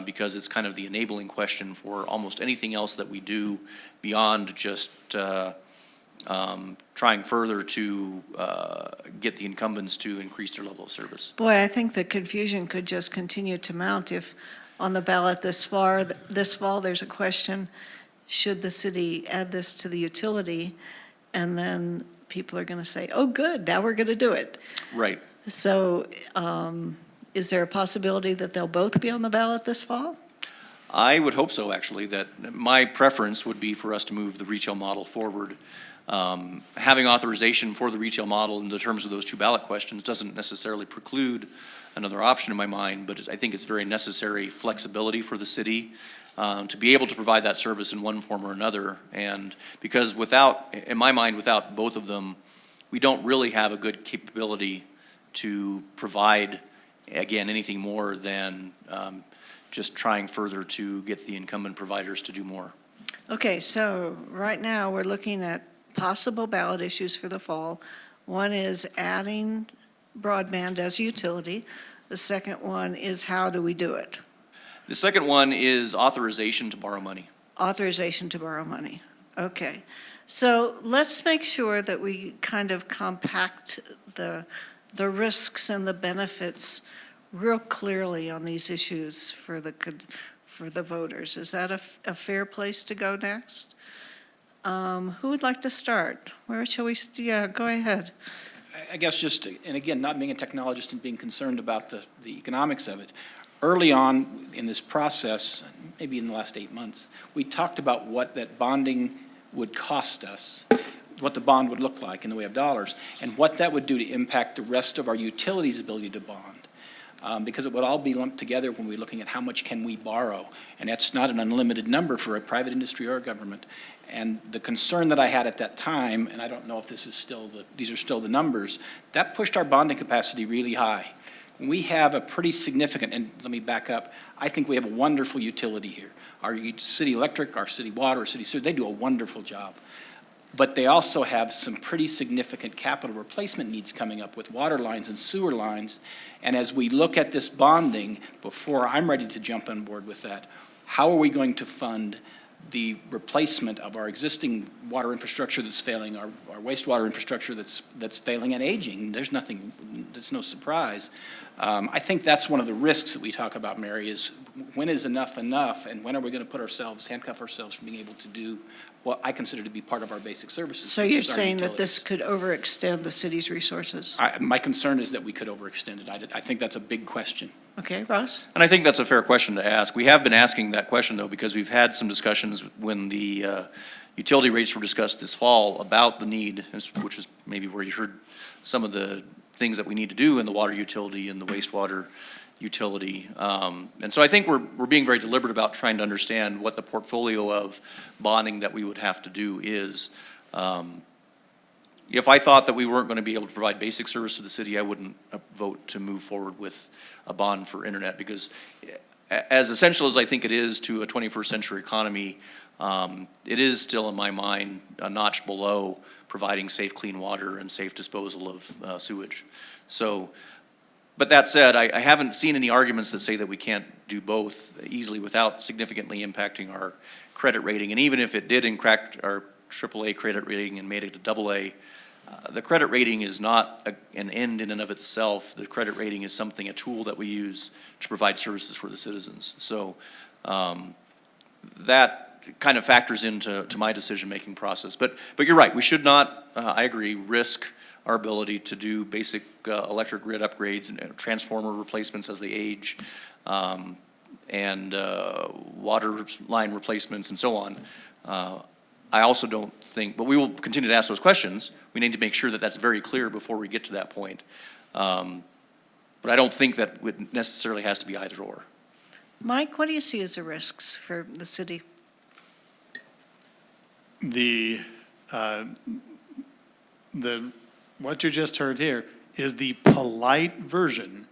[SPEAKER 2] because it's kind of the enabling question for almost anything else that we do beyond just trying further to get the incumbents to increase their level of service.
[SPEAKER 1] Boy, I think the confusion could just continue to mount if on the ballot this fall there's a question, should the city add this to the utility? And then people are going to say, oh, good, now we're going to do it.
[SPEAKER 2] Right.
[SPEAKER 1] So is there a possibility that they'll both be on the ballot this fall?
[SPEAKER 2] I would hope so, actually, that my preference would be for us to move the retail model forward. Having authorization for the retail model in the terms of those two ballot questions doesn't necessarily preclude another option in my mind, but I think it's very necessary flexibility for the city to be able to provide that service in one form or another. And because without, in my mind, without both of them, we don't really have a good capability to provide, again, anything more than just trying further to get the incumbent providers to do more.
[SPEAKER 1] Okay, so right now, we're looking at possible ballot issues for the fall. One is adding broadband as a utility. The second one is how do we do it?
[SPEAKER 2] The second one is authorization to borrow money.
[SPEAKER 1] Authorization to borrow money. Okay. So let's make sure that we kind of compact the risks and the benefits real clearly on these issues for the voters. Is that a fair place to go next? Who would like to start? Where shall we, yeah, go ahead.
[SPEAKER 4] I guess just, and again, not being a technologist and being concerned about the economics of it, early on in this process, maybe in the last 8 months, we talked about what that bonding would cost us, what the bond would look like in the way of dollars, and what that would do to impact the rest of our utilities' ability to bond. Because it would all be lumped together when we're looking at how much can we borrow, and that's not an unlimited number for a private industry or a government. And the concern that I had at that time, and I don't know if this is still these are still the numbers, that pushed our bonding capacity really high. We have a pretty significant, and let me back up, I think we have a wonderful utility here. Our city electric, our city water, our city sewer, they do a wonderful job. But they also have some pretty significant capital replacement needs coming up with water lines and sewer lines. And as we look at this bonding, before I'm ready to jump on board with that, how are we going to fund the replacement of our existing water infrastructure that's failing, our wastewater infrastructure that's failing and aging? There's no surprise. I think that's one of the risks that we talk about, Mary, is when is enough enough, and when are we going to handcuff ourselves from being able to do what I consider to be part of our basic services.
[SPEAKER 1] So
[SPEAKER 4] which
[SPEAKER 1] you're
[SPEAKER 4] is our
[SPEAKER 1] saying that this
[SPEAKER 4] utilities.
[SPEAKER 1] could overextend the city's resources?
[SPEAKER 4] My concern is that we could overextend it. I think that's a big question.
[SPEAKER 1] Okay, Ross?
[SPEAKER 2] And I think that's a fair question to ask. We have been asking that question, though, because we've had some discussions when the utility rates were discussed this fall about the need, which is maybe where you heard some of the things that we need to do in the water utility and the wastewater utility. And so I think we're being very deliberate about trying to understand what the portfolio of bonding that we would have to do is. If I thought that we weren't going to be able to provide basic service to the city, I wouldn't vote to move forward with a bond for internet, because as essential as I think it is to a 21st century economy, it is still, in my mind, a notch below providing safe, clean water and safe disposal of sewage. So, but that said, I haven't seen any arguments that say that we can't do both easily without significantly impacting our credit rating. And even if it did impact our AAA credit rating and made it a AA, the credit rating is not an end in and of itself. The credit rating is something, a tool that we use to provide services for the citizens. So that kind of factors into my decision-making process. But you're right, we should not, I agree, risk our ability to do basic electric grid upgrades and transformer replacements as they age, and water line replacements and so on. I also don't think, but we will continue to ask those questions. We need to make sure that that's very clear before we get to that point. But I don't think that it necessarily has to be either or.
[SPEAKER 1] Mike, what do you see as the risks for the city?
[SPEAKER 6] What you just heard here is the polite version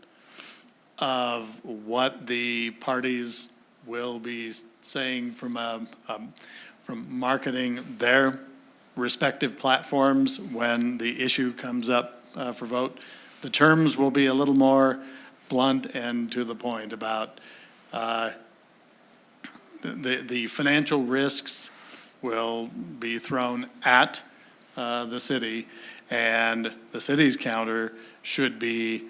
[SPEAKER 6] of what the parties will be saying from marketing their respective platforms when the issue comes up for vote. The terms will be a little more blunt and to the point about the financial risks will be thrown at the city, and the city's counter should be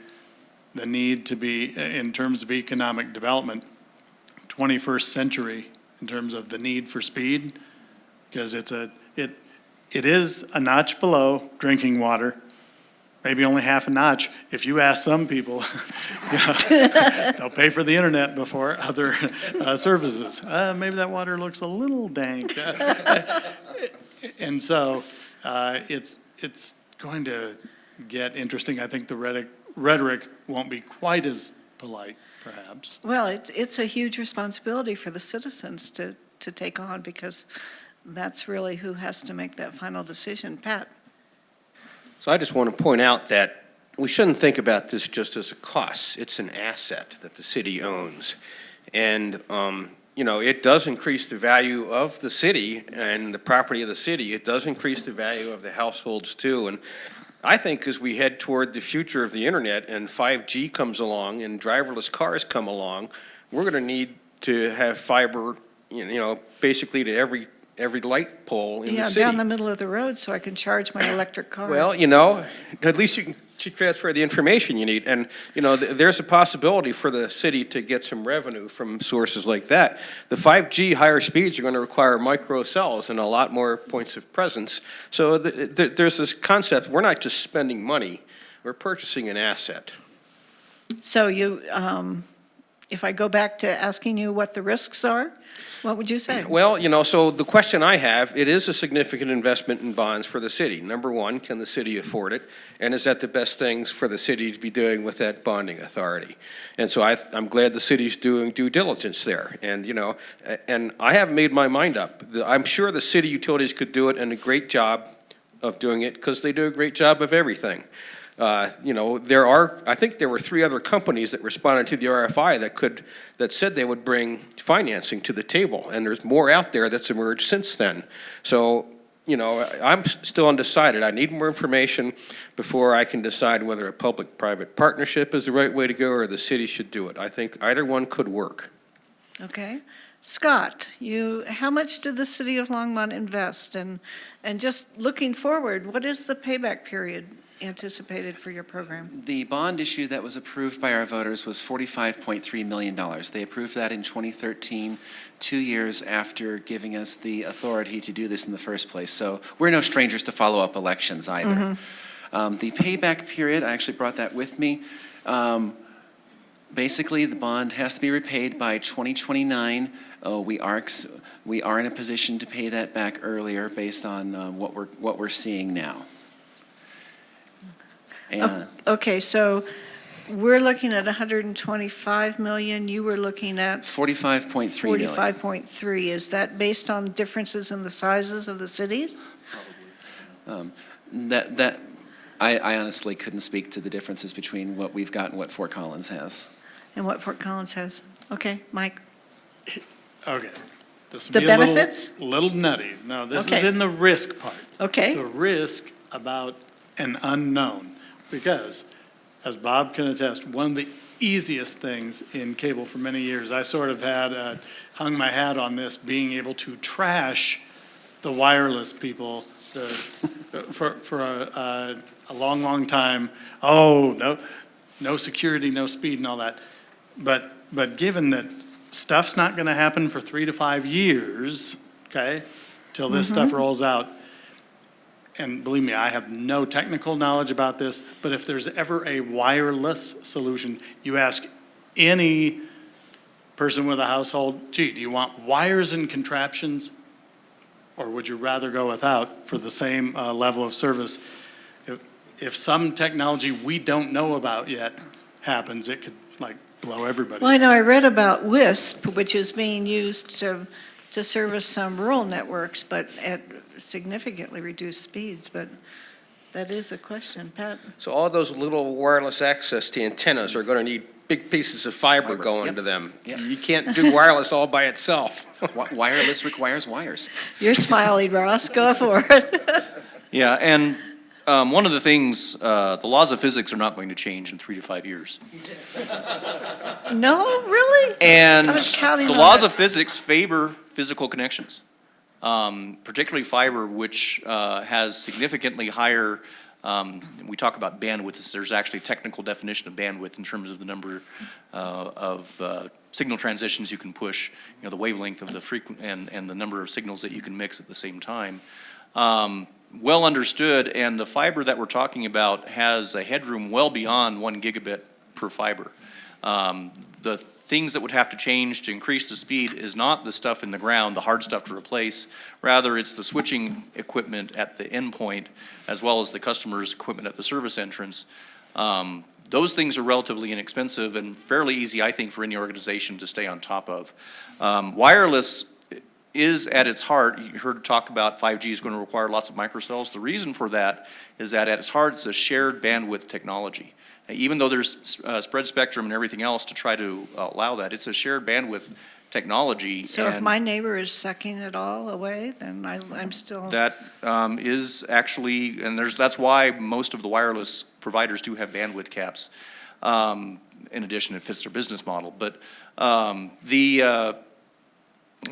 [SPEAKER 6] the need to be, in terms of economic development, 21st century in terms of the need for speed, because it is a notch below drinking water, maybe only half a notch. If you ask some people, they'll pay for the internet before other services. Maybe that water looks a little dank. And so it's going to get interesting. I think the rhetoric won't be quite as polite, perhaps.
[SPEAKER 1] Well, it's a huge responsibility for the citizens to take on, because that's really who has to make that final decision. Pat?
[SPEAKER 3] So I just want to point out that we shouldn't think about this just as a cost. It's an asset that the city owns. And, you know, it does increase the value of the city and the property of the city. It does increase the value of the households too. And I think as we head toward the future of the internet and 5G comes along and driverless cars come along, we're going to need to have fiber, you know, basically to every light pole in the city.
[SPEAKER 1] Yeah, down the middle of the road so I can charge my electric car.
[SPEAKER 3] Well, you know, at least you can transfer the information you need. And, you know, there's a possibility for the city to get some revenue from sources like that. The 5G higher speeds are going to require micro cells and a lot more points of presence. So there's this concept, we're not just spending money, we're purchasing an asset.
[SPEAKER 1] So you, if I go back to asking you what the risks are, what would you say?
[SPEAKER 3] Well, you know, so the question I have, it is a significant investment in bonds for the city. Number one, can the city afford it? And is that the best things for the city to be doing with that bonding authority? And so I'm glad the city's doing due diligence there. And, you know, and I haven't made my mind up. I'm sure the city utilities could do it and a great job of doing it because they do a great job of everything. You know, I think there were 3 other companies that responded to the RFI that said they would bring financing to the table, and there's more out there that's emerged since then. So, you know, I'm still undecided. I need more information before I can decide whether a public-private partnership is the right way to go or the city should do it. I think either one could work.
[SPEAKER 1] Okay. Scott, how much did the city of Longmont invest? And just looking forward, what is the payback period anticipated for your program?
[SPEAKER 5] The bond issue that was approved by our voters was $45.3 million. They approved that in 2013, 2 years after giving us the authority to do this in the first place. So we're no strangers to follow-up elections either. The payback period, I actually brought that with me. Basically, the bond has to be repaid by 2029. We are in a position to pay that back earlier based on what we're seeing now. And
[SPEAKER 1] Okay, so we're looking at 125 million. You were looking at
[SPEAKER 5] 45.3 million.
[SPEAKER 1] 45.3. Is that based on differences in the sizes of the cities?
[SPEAKER 5] I honestly couldn't speak to the differences between what we've got and what Fort Collins has.
[SPEAKER 1] And what Fort Collins has? Okay, Mike?
[SPEAKER 6] Okay. This will
[SPEAKER 1] The
[SPEAKER 6] be
[SPEAKER 1] benefits?
[SPEAKER 6] a little nutty. No, this is
[SPEAKER 1] Okay.
[SPEAKER 6] in the risk part.
[SPEAKER 1] Okay.
[SPEAKER 6] The risk about an unknown. Because, as Bob can attest, one of the easiest things in cable for many years, I sort of had hung my hat on this, being able to trash the wireless people for a long, long time. Oh, no security, no speed and all that. But given that stuff's not going to happen for 3 to 5 years, okay, till this stuff rolls out, and believe me, I have no technical knowledge about this, but if there's ever a wireless solution, you ask any person with a household, gee, do you want wires and contraptions, or would you rather go without for the same level of service? If some technology we don't know about yet happens, it could like blow everybody.
[SPEAKER 1] Well, I know I read about WISP, which is being used to service some rural networks, but at significantly reduced speeds, but that is a question. Pat?
[SPEAKER 3] So all those little wireless access to antennas are going to need big pieces of fiber going
[SPEAKER 5] yep.
[SPEAKER 3] to them.
[SPEAKER 5] Yep.
[SPEAKER 3] You can't do wireless all by itself.
[SPEAKER 5] Wireless requires wires.
[SPEAKER 1] You're smiling, Ross. Go for it.
[SPEAKER 2] Yeah, and one of the things, the laws of physics are not going to change in 3 to 5 years.
[SPEAKER 1] No, really?
[SPEAKER 2] And
[SPEAKER 1] I was counting
[SPEAKER 2] the
[SPEAKER 1] on
[SPEAKER 2] laws
[SPEAKER 1] that.
[SPEAKER 2] of physics favor physical connections, particularly fiber, which has significantly higher, we talk about bandwidth. There's actually a technical definition of bandwidth in terms of the number of signal transitions you can push, you know, the wavelength of the and the number of signals that you can mix at the same time. well understood, and the fiber that we're talking about has a headroom well beyond 1 gigabit per fiber. The things that would have to change to increase the speed is not the stuff in the ground, the hard stuff to replace. Rather, it's the switching equipment at the endpoint, as well as the customer's equipment at the service entrance. Those things are relatively inexpensive and fairly easy, I think, for any organization to stay on top of. Wireless is at its heart, you heard talk about 5G is going to require lots of microcells. The reason for that is that at its heart, it's a shared bandwidth technology. Even though there's spread spectrum and everything else to try to allow that, it's a shared bandwidth technology.
[SPEAKER 1] So if
[SPEAKER 2] and
[SPEAKER 1] my neighbor is sucking it all away, then I'm still.
[SPEAKER 2] that is actually, and that's why most of the wireless providers do have bandwidth caps. In addition, it fits their business model. But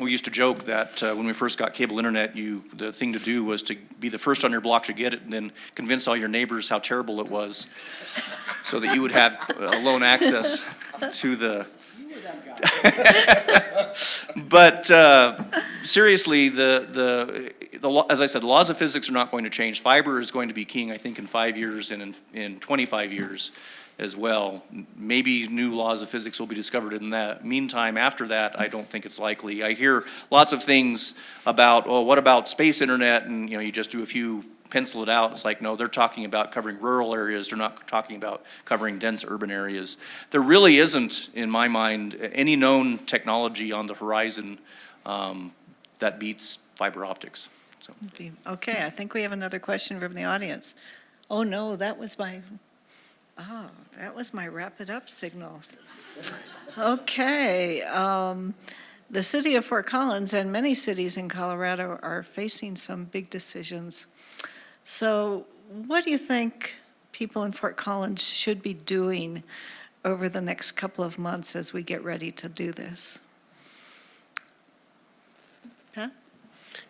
[SPEAKER 2] we used to joke that when we first got cable internet, the thing to do was to be the first on your block to get it and then convince all your neighbors how terrible it was so that you would have alone access to the... But seriously, as I said, the laws of physics are not going to change. Fiber is going to be king, I think, in 5 years and in 25 years as well. Maybe new laws of physics will be discovered in that. Meantime, after that, I don't think it's likely. I hear lots of things about, oh, what about space internet? And, you just do a few, pencil it out. It's like, no, they're talking about covering rural areas. They're not talking about covering dense urban areas. There really isn't, in my mind, any known technology on the horizon that beats fiber optics. So.
[SPEAKER 1] Okay, I think we have another question from the audience. Oh, no, that was my wrap it up signal. Okay. The city of Fort Collins and many cities in Colorado are facing some big decisions. So what do you think people in Fort Collins should be doing over the next couple of months as we get ready to do this? Pat?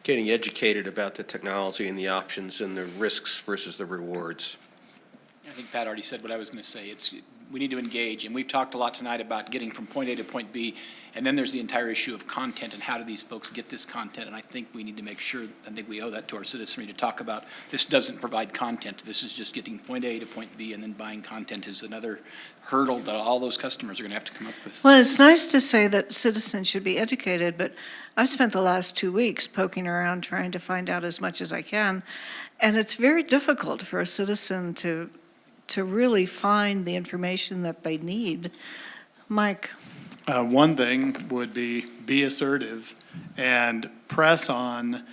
[SPEAKER 3] Getting educated about the technology and the options and the risks versus the rewards.
[SPEAKER 4] I think Pat already said what I was going to say. We need to engage, and we've talked a lot tonight about getting from point A to point B, and then there's the entire issue of content and how do these folks get this content, and I think we need to make sure, I think we owe that to our citizenry to talk about, this doesn't provide content. This is just getting point A to point B, and then buying content is another hurdle that all those customers are going to have to come up with.
[SPEAKER 1] Well, it's nice to say that citizens should be educated, but I've spent the last 2 weeks poking around trying to find out as much as I can, and it's very difficult for a citizen to really find the information that they need. Mike?
[SPEAKER 6] One thing would be assertive and press on,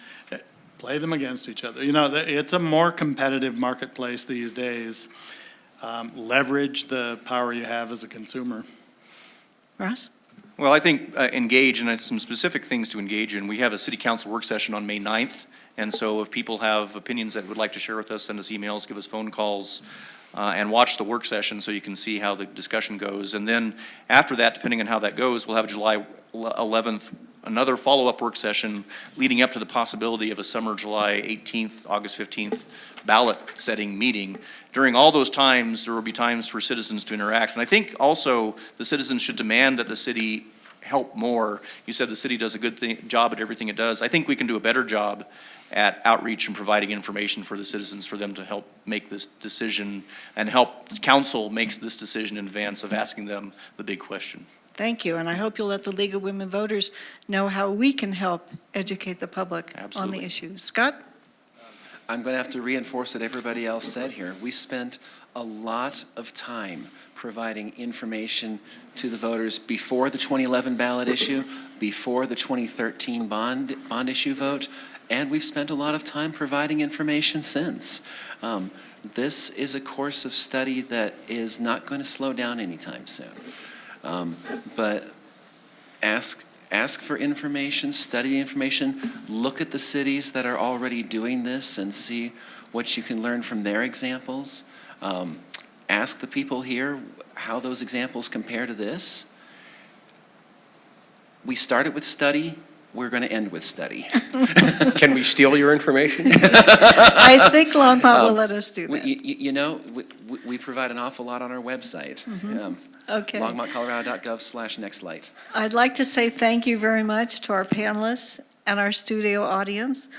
[SPEAKER 6] play them against each other. It's a more competitive marketplace these days. Leverage the power you have as a consumer.
[SPEAKER 1] Ross?
[SPEAKER 2] Well, I think engage, and some specific things to engage in. We have a city council work session on May 9th, and so if people have opinions that would like to share with us, send us emails, give us phone calls, and watch the work session so you can see how the discussion goes. And then after that, depending on how that goes, we'll have July 11th, another follow-up work session leading up to the possibility of a summer July 18th, August 15th ballot setting meeting. During all those times, there will be times for citizens to interact. And I think also the citizens should demand that the city help more. You said the city does a good job at everything it does. I think we can do a better job at outreach and providing information for the citizens for them to help make this decision and help council makes this decision in advance of asking them the big question.
[SPEAKER 1] Thank you, and I hope you'll let the League of Women Voters know how we can help educate the public on the issue. Scott?
[SPEAKER 5] I'm going to have to reinforce what everybody else said here. We spent a lot of time providing information to the voters before the 2011 ballot issue, before the 2013 bond issue vote, and we've spent a lot of time providing information since. This is a course of study that is not going to slow down anytime soon. But ask for information, study the information, look at the cities that are already doing this and see what you can learn from their examples. Ask the people here how those examples compare to this. We started with study. We're going to end with study.
[SPEAKER 3] Can we steal your information?
[SPEAKER 1] I think Longmont will let us do that.
[SPEAKER 5] We provide an awful lot on our website.
[SPEAKER 1] Okay.
[SPEAKER 5] longmontcolorado.gov/nextlight.
[SPEAKER 1] I'd like to say thank you very much to our panelists and our studio audience.